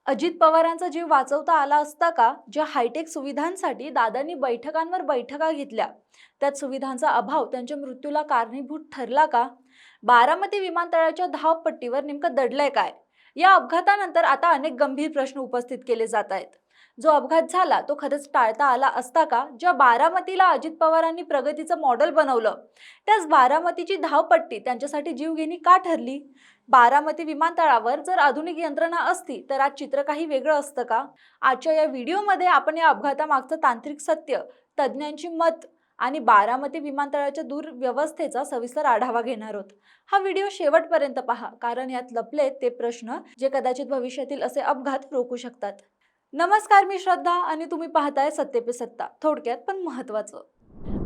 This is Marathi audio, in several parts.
अजित पवारांचा जीव वाचवता आला असता का? ज्या हायटेक सुविधांसाठी दादांनी बैठकांवर बैठका घेतल्या, त्यात सुविधांचा अभाव त्यांच्या मृत्यूला कारणीभूत ठरला का? बारामती विमानतळाच्या धावपट्टीवर नेमकं दडलंय काय? या अपघातानंतर आता अनेक गंभीर प्रश्न उपस्थित केले जात आहेत. जो अपघात झाला तो खरंच टाळता आला असता का? ज्या बारामतीला अजित पवारांनी प्रगतीचं मॉडेल बनवलं, त्याच बारामतीची धावपट्टी त्यांच्यासाठी जीवघेणी का ठरली? बारामती विमानतळावर जर आधुनिक यंत्रणा असती तर आज चित्र काही वेगळं असतं का? आजच्या या व्हिडिओमध्ये आपण या अपघातामागचं तांत्रिक सत्य, तज्ज्ञांची मत आणि बारामती विमानतळाच्या दुर्व्यवस्थेचा सविस्तर आढावा घेणार आहोत. हा व्हिडिओ शेवटपर्यंत पहा, कारण यात लपलेत ते प्रश्न जे कदाचित भविष्यातील असे अपघात रोखू शकतात. नमस्कार, मी श्रद्धा आणि तुम्ही पाहताय सत्य पे सत्ता. थोडक्यात पण महत्त्वाचं.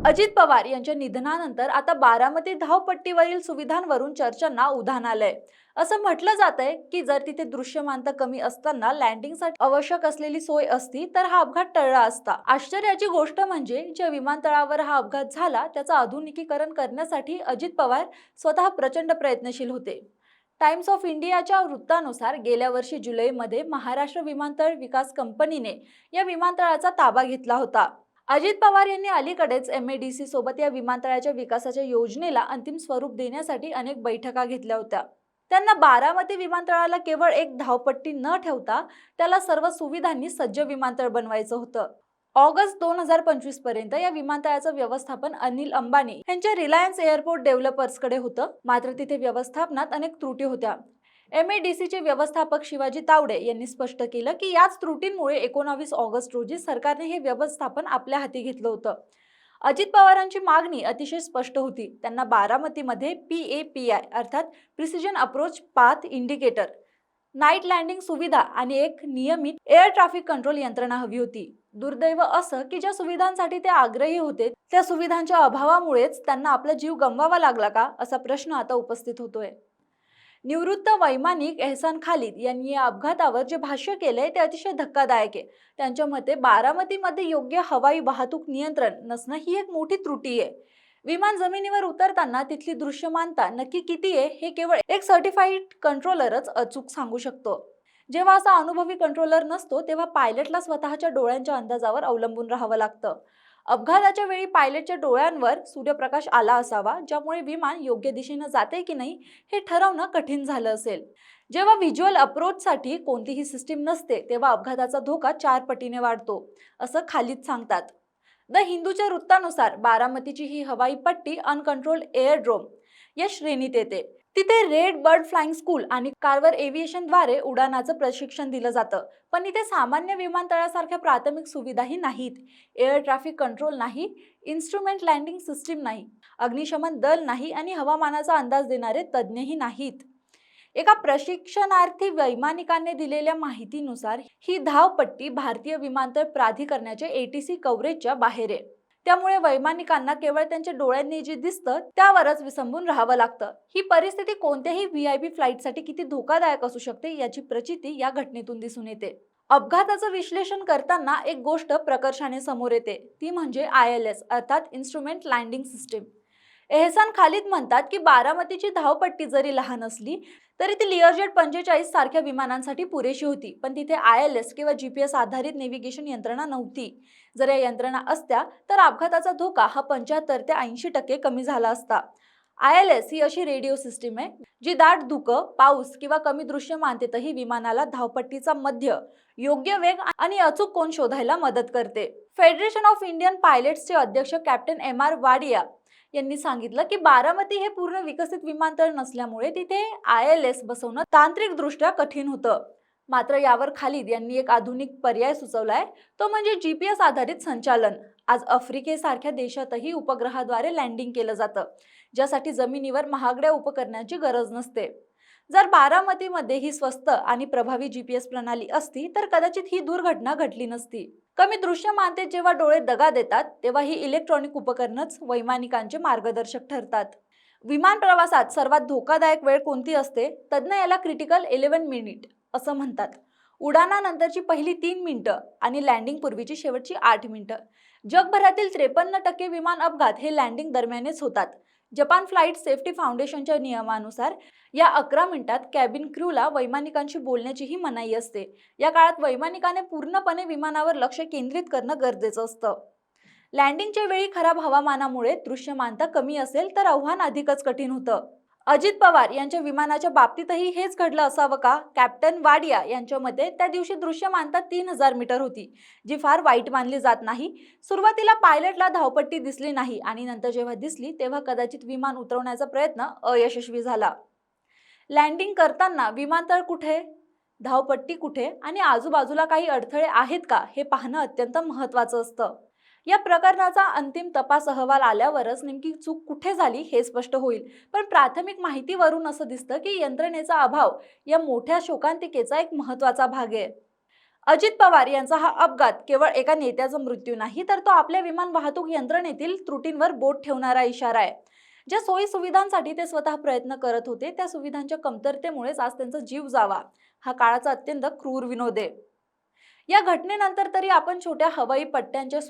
अजित पवार यांच्या निधनानंतर आता बारामती धावपट्टीवरील सुविधांवरून चर्चांना उधाण आलंय. असं म्हटलं जातंय की जर तिथे दृश्यमानता कमी असताना लँडिंगसाठी आवश्यक असलेली सोय असती तर हा अपघात टळला असता. आश्चर्याची गोष्ट म्हणजे ज्या विमानतळावर हा अपघात झाला त्याचं आधुनिकीकरण करण्यासाठी अजित पवार स्वतः प्रचंड प्रयत्नशील होते. टाइम्स ऑफ इंडियाच्या वृत्तानुसार गेल्या वर्षी जुलैमध्ये महाराष्ट्र विमानतळ विकास कंपनीने या विमानतळाचा ताबा घेतला होता. अजित पवार यांनी अलीकडेच MADC सोबत या विमानतळाच्या विकासाच्या योजनेला अंतिम स्वरूप देण्यासाठी अनेक बैठका घेतल्या होत्या. त्यांना बारामती विमानतळाला केवळ एक धावपट्टी न ठेवता त्याला सर्व सुविधांनी सज्ज विमानतळ बनवायचं होतं. ऑगस्ट 2025 पर्यंत या विमानतळाचं व्यवस्थापन अनिल अंबानी यांच्या रिलायन्स एअरपोर्ट डेव्हलपर्सकडे होतं. मात्र तिथे व्यवस्थापनात अनेक त्रुटी होत्या. MADCचे व्यवस्थापक शिवाजी तावडे यांनी स्पष्ट केलं की याच त्रुटींमुळे 19 ऑगस्ट रोजी सरकारने हे व्यवस्थापन आपल्या हाती घेतलं होतं. अजित पवारांची मागणी अतिशय स्पष्ट होती. त्यांना बारामतीमध्ये PAPI अर्थात precision approach path indicator, night landing सुविधा आणि एक नियमित एअर ट्रॅफिक कंट्रोल यंत्रणा हवी होती. दुर्दैव असं की ज्या सुविधांसाठी ते आग्रही होते त्या सुविधांच्या अभावामुळेच त्यांना आपला जीव गमवावा लागला का, असा प्रश्न आता उपस्थित होतोय. निवृत्त वैमानिक एहसान खालिद यांनी या अपघातावर जे भाष्य केलंय ते अतिशय धक्कादायक आहे. त्यांच्या मते बारामतीमध्ये योग्य हवाई वाहतूक नियंत्रण नसणं ही एक मोठी त्रुटी आहे. विमान जमिनीवर उतरताना तिथली दृश्यमानता नक्की किती आहे हे केवळ एक सर्टिफाईड कंट्रोलरच अचूक सांगू शकतो. जेव्हा असा अनुभवी कंट्रोलर नसतो तेव्हा पायलटला स्वतःच्या डोळ्यांच्या अंदाजावर अवलंबून राहावं लागतं. अपघाताच्या वेळी पायलटच्या डोळ्यांवर सूर्यप्रकाश आला असावा, ज्यामुळे विमान योग्य दिशेने जाते की नाही हे ठरवणं कठीण झालं असेल. जेव्हा व्हिज्युअल अप्रोचसाठी कोणतीही सिस्टीम नसते तेव्हा अपघाताचा धोका 4 पटीने वाढतो, असं खालिद सांगतात. द हिंदूच्या वृत्तानुसार बारामतीची ही हवाई पट्टी अनकंट्रोल्ड एअरड्रोम या श्रेणीत येते. तिथे रेड बर्ड फ्लाइंग स्कूल आणि कार्वर एव्हिएशनद्वारे उडाणाचं प्रशिक्षण दिलं जातं. पण इथे सामान्य विमानतळासारख्या प्राथमिक सुविधाही नाहीत. एअर ट्रॅफिक कंट्रोल नाही, इन्स्ट्रुमेंट लँडिंग सिस्टीम नाही, अग्निशमन दल नाही आणि हवामानाचा अंदाज देणारे तज्ज्ञही नाहीत. एका प्रशिक्षणार्थी वैमानिकाने दिलेल्या माहितीनुसार ही धावपट्टी भारतीय विमानतळ प्राधिकरणाच्या ATC कव्हरेजच्या बाहेर आहे. त्यामुळे वैमानिकांना केवळ त्यांच्या डोळ्यांनी जे दिसतं त्यावरच विसंबून राहावं लागतं. ही परिस्थिती कोणत्याही VIP फ्लाईटसाठी किती धोकादायक असू शकते याची प्रचिती या घटनेतून दिसून येते. अपघाताचं विश्लेषण करताना एक गोष्ट प्रकर्षाने समोर येते, ती म्हणजे ILS अर्थात इन्स्ट्रुमेंट लँडिंग सिस्टीम. एहसान खालिद म्हणतात की बारामतीची धावपट्टी जरी लहान असली तरी ती लिअरजेट 45 सारख्या विमानांसाठी पुरेशी होती. पण तिथे ILS किंवा GPS आधारित नेव्हिगेशन यंत्रणा नव्हती. जर या यंत्रणा असत्या तर अपघाताचा धोका हा 75 ते 80% कमी झाला असता. ILS ही अशी रेडिओ सिस्टीम आहे जी दाट धुकं, पाऊस किंवा कमी दृश्यमानतेतही विमानाला धावपट्टीचा मध्य, योग्य वेग आणि अचूक कोन शोधायला मदत करते. फेडरेशन ऑफ इंडियन पायलट्सचे अध्यक्ष कॅप्टन MR वाडिया यांनी सांगितलं की बारामती हे पूर्ण विकसित विमानतळ नसल्यामुळे तिथे ILS बसवणं तांत्रिकदृष्ट्या कठीण होतं. मात्र यावर खालिद यांनी एक आधुनिक पर्याय सुचवलाय, तो म्हणजे GPS आधारित संचालन. आज आफ्रिकेसारख्या देशातही उपग्रहाद्वारे लँडिंग केलं जातं, ज्यासाठी जमिनीवर महागड्या उपकरणांची गरज नसते. जर बारामतीमध्ये ही स्वस्त आणि प्रभावी GPS प्रणाली असती तर कदाचित ही दुर्घटना घडली नसती. कमी दृश्यमानतेत जेव्हा डोळे दगा देतात तेव्हा ही इलेक्ट्रॉनिक उपकरणच वैमानिकांचे मार्गदर्शक ठरतात. विमान प्रवासात सर्वात धोकादायक वेळ कोणती असते? तज्ज्ञ याला क्रिटिकल 11 मिनिट असं म्हणतात. उडाणानंतरची पहिली 3 मिनिटं आणि लँडिंग पूर्वीची शेवटची 8 मिनिटं. जगभरातील 53% विमान अपघात हे लँडिंग दरम्यानच होतात. जपान फ्लाइट सेफ्टी फाउंडेशनच्या नियमानुसार या 11 मिनिटात कॅबिन क्रूला वैमानिकांशी बोलण्याचीही मनाई असते. या काळात वैमानिकाने पूर्णपणे विमानावर लक्ष केंद्रित करणं गरजेचं असतं. लँडिंगच्या वेळी खराब हवामानामुळे दृश्यमानता कमी असेल तर आव्हान अधिकच कठीण होतं. अजित पवार यांच्या विमानाच्या बाबतीतही हेच घडलं असावं का? कॅप्टन वाडिया यांच्या मते त्या दिवशी दृश्यमानता 3000 मीटर होती, जी फार वाईट मानली जात नाही. सुरुवातीला पायलटला धावपट्टी दिसली नाही आणि नंतर जेव्हा दिसली तेव्हा कदाचित विमान उतरवण्याचा प्रयत्न अयशस्वी झाला. लँडिंग करताना विमानतळ कुठे, धावपट्टी कुठे आणि आजूबाजूला काही अडथळे आहेत का हे पाहणं अत्यंत महत्त्वाचं असतं. या प्रकरणाचा अंतिम तपास अहवाल आल्यावरच नेमकी चूक कुठे झाली हे स्पष्ट होईल. पण प्राथमिक माहितीवरून असं दिसतं की यंत्रणेचा अभाव या मोठ्या शोकांतिकेचा एक महत्त्वाचा भाग आहे. अजित पवार यांचा हा अपघात केवळ एका नेत्याचा मृत्यू नाही, तर तो आपल्या विमान वाहतूक यंत्रणेतील त्रुटींवर बोट ठेवणारा इशारा आहे. ज्या सोयी सुविधांसाठी ते स्वतः प्रयत्न करत होते त्या सुविधांच्या कमतरतेमुळेच आज त्यांचा जीव जावा हा काळाचा अत्यंत क्रूर विनोद आहे. या घटनेनंतर तरी आपण छोट्या हवाई पट्ट्यांच्या